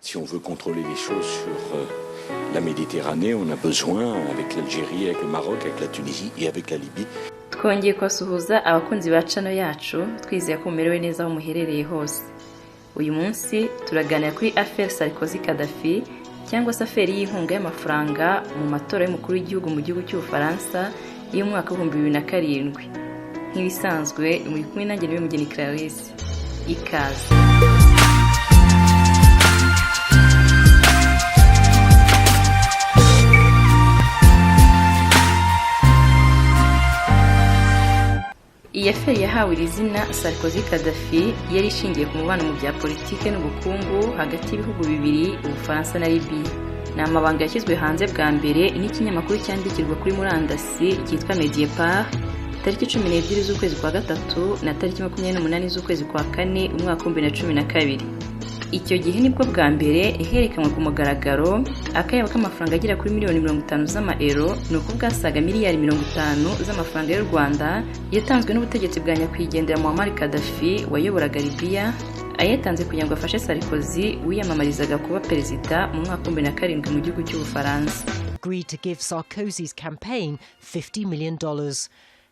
Si on veut contrôler les choses sur la Méditerranée, on a besoin, avec l'Algérie, avec le Maroc, avec la Tunisie et avec la Libye. Twongeye kwasuhuza abakunzi ba channel yacu twizeye ko mumerewe neza aho muherereye hose. Uyu munsi turaganira kuri affaire Sarkozy Gaddafi cyangwa se affaire y'inkunga y'amafaranga mu matora y'umukuru w'igihugu mu gihugu cy'Ubufaransa y'umwaka wa 2007. Nk'ibisanzwe muri kumwe nanjye niwe Mugeni Clarisse. Ikaze. Iyi affaire yahawe izina Sarkozy Gaddafi yari ishingiye ku mubano mu bya politike n'ubukungu hagati y'ibihugu bibiri Ubufaransa na Libya. Ni amabanga yashyizwe hanze bwa mbere n'ikinyamakuru cyandikirwa kuri murandasi cyitwa Mediapart tariki 12 z'ukwezi kwa gatatu na tariki 28 z'ukwezi kwa kane umwaka wa 2012. Icyo gihe nibwo bwa mbere herekanwe ku mugaragaro akayabo k'amafaranga agira kuri miliyoni 50 z'amaeuro no kubwasaga miliyari 50 z'amafaranga y'u Rwanda yatanzwe n'ubutegetsi bwa nyakwigendera Muammar Gaddafi wayoboraga Libya, ayatanze kugira ngo afashe Sarkozy wiyamamarizaga kuba perezida mu mwaka wa 2007 mu gihugu cy'Ubufaransa. Agreed to give Sarkozy's campaign $50 million.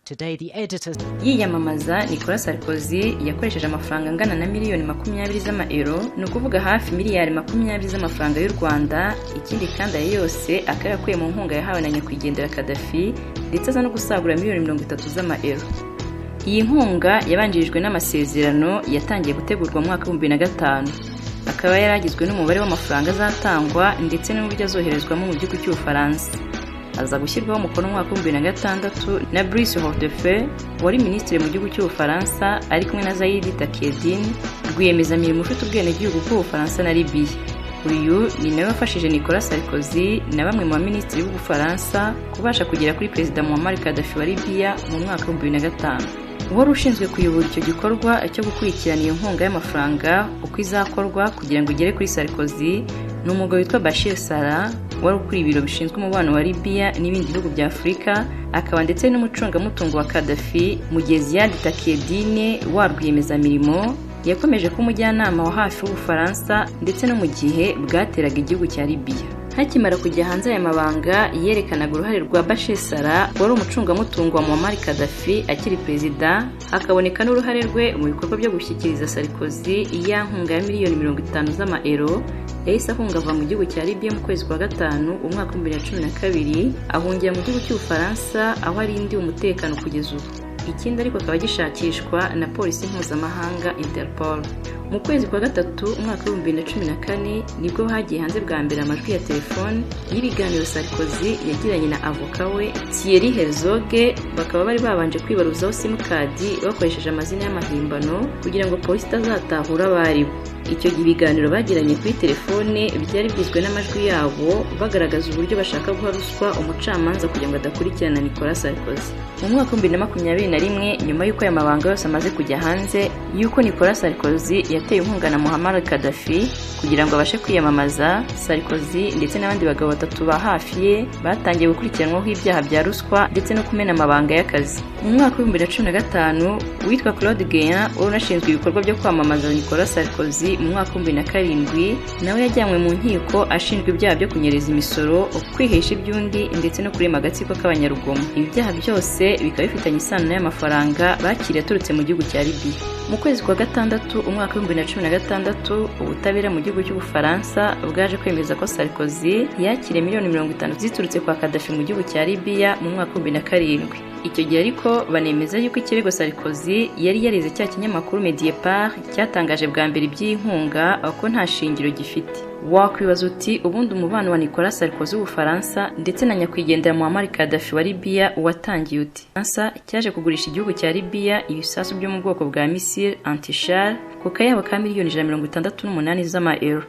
Today the editor yiyamamaza Nicolas Sarkozy yakoresheje amafaranga angana na miliyoni 20 z'amaeuro no kuvuga hafi miliyari 20 z'amafaranga y'u Rwanda. Ikindi kandi ayo yose akarakuye mu nkunga yahawe na nyakwigendera Gaddafi ndetse aza no gusagura miliyoni 30 z'amaeuro. Iyi nkunga yabanjirijwe n'amasezerano yatangiye gutegurwa mu mwaka wa 2005. Akaba yaragizwe n'umubare w'amafaranga azatangwa ndetse n'uburyo azoherezwamo mu gihugu cy'Ubufaransa. Aza gushyirwaho umukono mu mwaka wa 2006 na Brice Hortefeux wari minisitiri mu gihugu cy'Ubufaransa ari kumwe na Zaid Takieddine rwiyemezamirimo ufite ubwenegihugu bw'Ubufaransa na Libya. Uyu ni nawe wafashije Nicolas Sarkozy na bamwe mu baminisitiri b'Ubufaransa kubasha kugera kuri perezida Muammar Gaddafi wa Libya mu mwaka wa 2005. Uwari ushinzwe kuyobora icyo gikorwa cyo gukurikirana iyo nkunga y'amafaranga uko izakorwa kugira ngo igere kuri Sarkozy ni umugabo witwa Bashir Salah wari ukuriye ibiro bishinzwe umubano wa Libya n'ibindi bihugu bya Afurika, akaba ndetse n'umucungamutungo wa Gaddafi Zaid Takieddine wa rwiyemezamirimo yakomeje ko umujyanama wa hafi w'Ubufaransa ndetse no mu gihe bwateraga igihugu cya Libya. Hakimara kujya hanze aya mabanga yerekanaga uruhare rwa Bashir Salah wari umucungamutungo wa Muammar Gaddafi akiri perezida, hakaboneka n'uruhare rwe mu bikorwa byo gushyikiriza Sarkozy iya nkunga ya miliyoni 50 z'amaeuro yahise ahungava mu gihugu cya Libya mu kwezi kwa gatanu umwaka wa 2012 ahungira mu gihugu cy'Ubufaransa aho arindi umutekano kugeza ubu. Ikindi ariko akaba gishakishwa na polisi mpuzamahanga Interpol. Mu kwezi kwa gatatu umwaka wa 2014 nibwo hagiye hanze bwa mbere amajwi ya telefone y'ibiganiro Sarkozy yagiranye na avoka we Thierry Herzog. Bakaba bari babanje kwibaruzaho simukadi bakoresheje amazina y'amahimbano kugira ngo polisi itazatahura abari bo. Icyo gihe ibiganiro bagiranye kuri telefone byari byizwe n'amajwi yabo bagaragaza uburyo bashaka guha ruswa umucamanza kugira ngo adakurikirana Nicolas Sarkozy. Mu mwaka wa 2021 nyuma y'uko aya mabanga yose amaze kujya hanze y'uko Nicolas Sarkozy yateye inkunga na Muammar Gaddafi kugira ngo abashe kwiyamamaza, Sarkozy ndetse n'abandi bagabo batatu ba hafi ye batangiye gukurikiranwaho ibyaha bya ruswa ndetse no kumena amabanga y'akazi. Mu mwaka wa 2015 witwa Claude Guéant unashinzwe ibikorwa byo kwamamaza Nicolas Sarkozy mu mwaka wa 2007 nawe yajyanywe mu nkiko ashinjwa ibyaha byo kunyereza imisoro, kwihesha iby'undi ndetse no kurema agatsiko k'abanyarugomo. Ibyaha byose bikaba bifitanye isano n'amafaranga bakiriye aturutse mu gihugu cya Libya. Mu kwezi kwa gatandatu umwaka wa 2016 ubutabera mu gihugu cy'Ubufaransa bwaje kwemeza ko Sarkozy yakiriye miliyoni 50 ziturutse kwa Gaddafi mu gihugu cya Libya mu mwaka wa 2007. Icyo gihe ariko banemeza yuko ikirego Sarkozy yari yarize cya kinyamakuru Mediapart cyatangaje bwa mbere iby'inkunga ko nta shingiro gifite. Wakwibaza uti ubundi umubano wa Nicolas Sarkozy w'Ubufaransa ndetse na nyakwigendera Muammar Gaddafi wa Libya watangiye uti? Faransa cyaje kugurisha igihugu cya Libya ibisasu byo mu bwoko bwa missile anti-char ku kayabo ka miliyoni 168 z'amaeuro.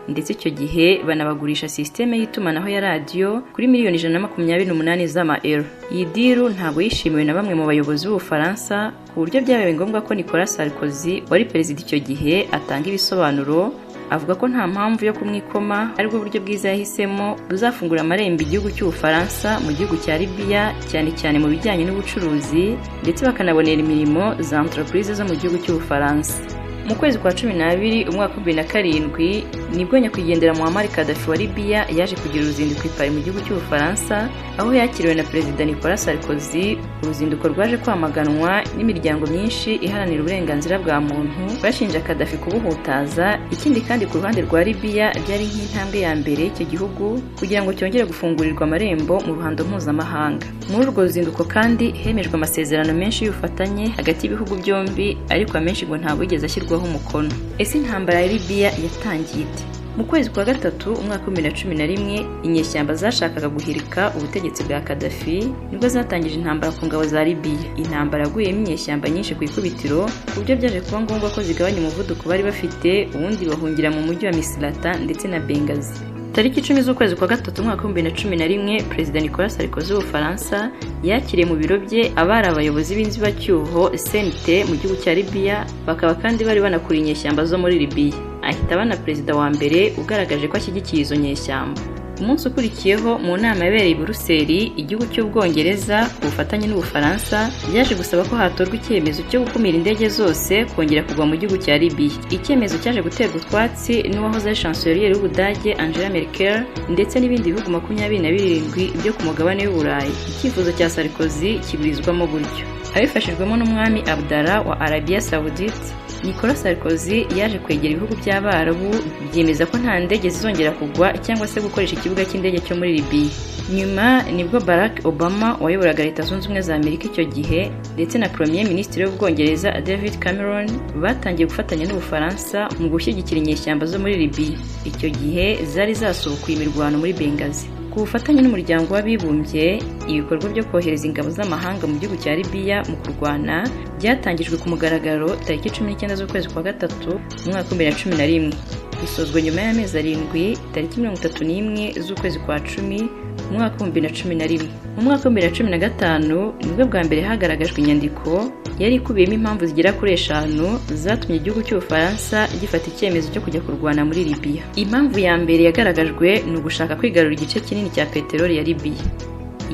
Ndetse icyo gihe banabagurisha systeme y'itumanaho ya radio kuri miliyoni 128 z'amaeuro. Iyi diru ntabwo yishimiwe na bamwe mu bayobozi b'Ubufaransa ku buryo byabaye ngombwa ko Nicolas Sarkozy wari perezida icyo gihe atanga ibisobanuro avuga ko nta mpamvu yo kumwikoma aribwo buryo bwiza yahisemo buzafungura amarembo igihugu cy'Ubufaransa mu gihugu cya Libya cyane cyane mu bijyanye n'ubucuruzi ndetse bakanabonera imirimo za entreprise zo mu gihugu cy'Ubufaransa. mu kwezi kwa 12 umwaka wa 2007 nibwo nyakwigendera Muammar Gaddafi wa Libya yaje kugira uruzinduko i Paris mu gihugu cy'Ubufaransa, aho yakiriwe na Perezida Nicolas Sarkozy. Uruzinduko rwaje kwamaganwa n'imiryango myinshi iharanira uburenganzira bwa muntu bashinja Gaddafi kubuhutaza. Ikindi kandi ku ruhande rwa Libya byari nk'intambwe ya mbere y'icyo gihugu kugira ngo cyongere gufungurirwa amarembo mu ruhando mpuzamahanga. Muri urwo ruzinduko kandi hemejwe amasezerano menshi y'ubufatanye hagati y'ibihugu byombi, ariko amenshi ngo ntabwo yigeze ashyirwaho umukono. Ese intambara ya Libya yatangiye ite? Mu kwezi kwa gatatu umwaka wa 2011 inyeshyamba zashakaga guhirika ubutegetsi bwa Gaddafi nibwo zatangije intambara ku ngabo za Libya. Intambara yaguyemo inyeshyamba nyinshi ku ikubitiro ku buryo byaje kuba ngombwa ko zigabanya umuvuduko bari bafite, ubundi bahungira mu mujyi wa Misrata ndetse na Benghazi. Tariki 10 z'ukwezi kwa gatatu umwaka wa 2011 Perezida Nicolas Sarkozy w'Ubufaransa yakiriye mu biro bye abari abayobozi b'inzibacyuho CNT mu gihugu cya Libya, bakaba kandi bari banakuriye inyeshyamba zo muri Libya. Ahita abana perezida wa mbere ugaragaje ko ashyigikiye izo nyeshyamba. Umunsi ukurikiyeho mu nama yabereye i Buruseli, igihugu cy'Ubwongereza ku bufatanye n'Ubufaransa byaje gusaba ko hatorwa icyemezo cyo gukumira indege zose kongera kugwa mu gihugu cya Libya. Icyemezo cyaje guterwa utwatsi n'uwahoze ari chancelier y'Ubudage Angela Merkel ndetse n'ibindi bihugu 27 byo ku mugabane w'Uburayi. Icyifuzo cya Sarkozy kiburizwamo gutyo. Abifashijwemo n'umwami Abdallah wa Arabia Saoudite, Nicolas Sarkozy yaje kwegera ibihugu by'Abarabu byemeza ko nta ndege zizongera kugwa cyangwa se gukoresha ikibuga cy'indege cyo muri Libya. Nyuma nibwo Barack Obama wayoboraga Leta Zunze Ubumwe za Amerika icyo gihe ndetse na Premier Ministre w'Ubwongereza David Cameron batangiye gufatanya n'Ubufaransa mu gushyigikira inyeshyamba zo muri Libya. Icyo gihe zari zasubukuye imirwano muri Benghazi. Ku bufatanye n'umuryango w'abibumbye, ibikorwa byo kohereza ingabo z'amahanga mu gihugu cya Libya mu kurwana byatangijwe ku mugaragaro tariki 19 z'ukwezi kwa gatatu umwaka wa 2011. Bisozwe nyuma y'amezi 7 tariki 31 z'ukwezi kwa 10 umwaka wa 2011. Mu mwaka wa 2015 nibwo bwa mbere hagaragajwe inyandiko yari ikubiyemo impamvu zigera kuri 5 zatumye igihugu cy'Ubufaransa gifata icyemezo cyo kujya kurwana muri Libya. Impamvu ya mbere yagaragajwe ni ugushaka kwigarurira igice kinini cya peteroli ya Libya.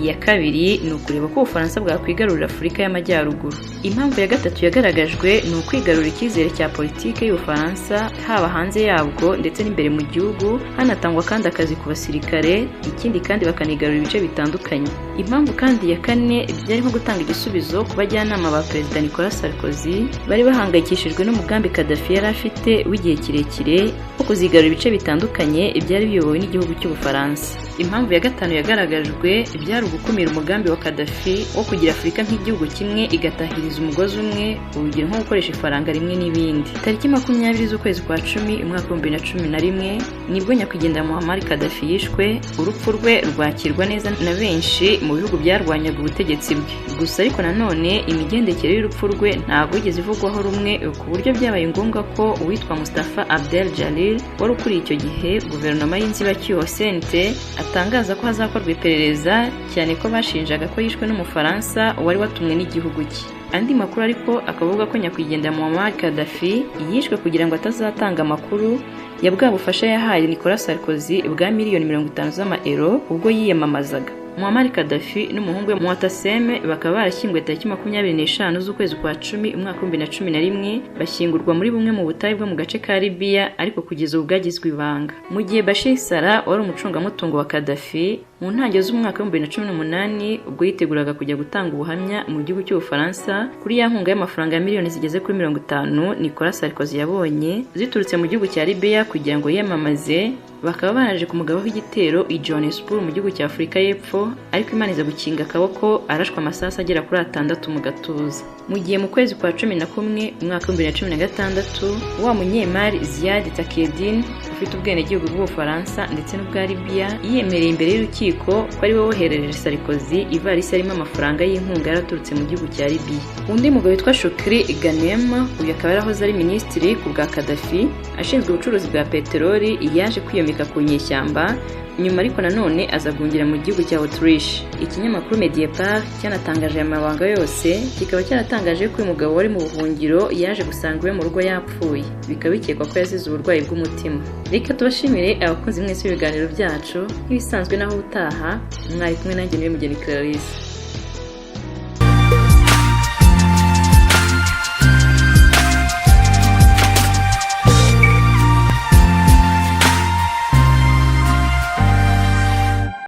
Iya kabiri ni ukureba ko Ubufaransa bwakwigarurira Afurika y'Amajyaruguru. Impamvu ya gatatu yagaragajwe ni ukwigarurira icyizere cya politike y'Ubufaransa haba hanze yabwo ndetse n'imbere mu gihugu, hanatangwa kandi akazi ku basirikare, ikindi kandi bakanigarurira ibice bitandukanye. Impamvu kandi ya kane byari nko gutanga igisubizo ku bajyanama ba Perezida Nicolas Sarkozy bari bahangayikishijwe n'umugambi Gaddafi yari afite w'igihe kirekire wo kuzigarura ibice bitandukanye byari biyobowe n'igihugu cy'Ubufaransa. Impamvu ya gatanu yagaragajwe byari gukumira umugambi wa Gaddafi wo kugira Afurika nk'igihugu kimwe igatahiriza umugozi umwe, urugero nko gukoresha ifaranga rimwe n'ibindi. Tariki 20 z'ukwezi kwa 10 umwaka wa 2011 nibwo nyakwigendera Muammar Gaddafi yishwe. Urupfu rwe rwakirwa neza na benshi mu bihugu byarwanyaga ubutegetsi bwe. Gusa ariko nanone imigendekere y'urupfu rwe ntabwo yigeze ivugwaho rumwe, ku buryo byabaye ngombwa ko uwitwa Mustafa Abdel Jalil wari ukuriye icyo gihe guverinoma y'inzibacyuho CNT atangaza ko hazakorwa iperereza, cyane ko bashinjaga ko yishwe n'Umufaransa wari watumwe n'igihugu cye. Andi makuru ariko akavuga ko nyakwigendera Muammar Gaddafi yishwe kugira ngo atazatanga amakuru ya bwa bufasha yahaye Nicolas Sarkozy bwa miliyoni 50 z'ama-euro ubwo yiyamamazaga. Muammar Gaddafi n'umuhungu we Muatasem bakaba barashyinguwe tariki 25 z'ukwezi kwa 10 umwaka wa 2011, bashyingurwa muri bumwe mu butayu bwo mu gace ka Libya, ariko kugeza ubu bwagizwe ibanga. Mu gihe Bashir Sara wari umucungamutungo wa Gaddafi mu ntangiriro z'umwaka wa 2018 ubwo yiteguraga kujya gutanga ubuhamya mu gihugu cy'Ubufaransa kuri ya nkunga y'amafaranga ya miliyoni zigeze kuri 50 Nicolas Sarkozy yabonye ziturutse mu gihugu cya Libya kugira ngo yiyamamaze, bakaba banaje kumugabaho igitero i Johannesburg mu gihugu cya Afurika y'Epfo, ariko Imana iza gukinga akaboko arashwa amasasu agera kuri 6 mu gatuza. Mu gihe mu kwezi kwa 11 umwaka wa 2016 wa munyemari Ziad Takieddine ufite ubwenegihugu bw'Ubufaransa ndetse n'ubwa Libya yiyemereye imbere y'urukiko ko ari we woherereje Sarkozy ivarisi arimo amafaranga y'inkunga yaraturutse mu gihugu cya Libya. Undi mugabo witwa Shukri Ghanem, uyu akaba yarahoze ari minisitiri ku bwa Gaddafi ashinzwe ubucuruzi bwa peteroli, yaje kwiyomeka ku nyeshyamba nyuma ariko nanone azagungira mu gihugu cya Autriche. Ikinyamakuru Mediapart cyanatangaje amabanga yose, kikaba cyaratangaje ko uyu mugabo wari mu buhungiro yaje gusanga iwe mu rugo yapfuye, bikaba bikekwa ko yazize uburwayi bw'umutima. Reka tubashimire abakunzi mwese b'ibiganiro byacu, nk'ibisanzwe naho utaha mwari kumwe nanjye niwe Mugeni Clarisse.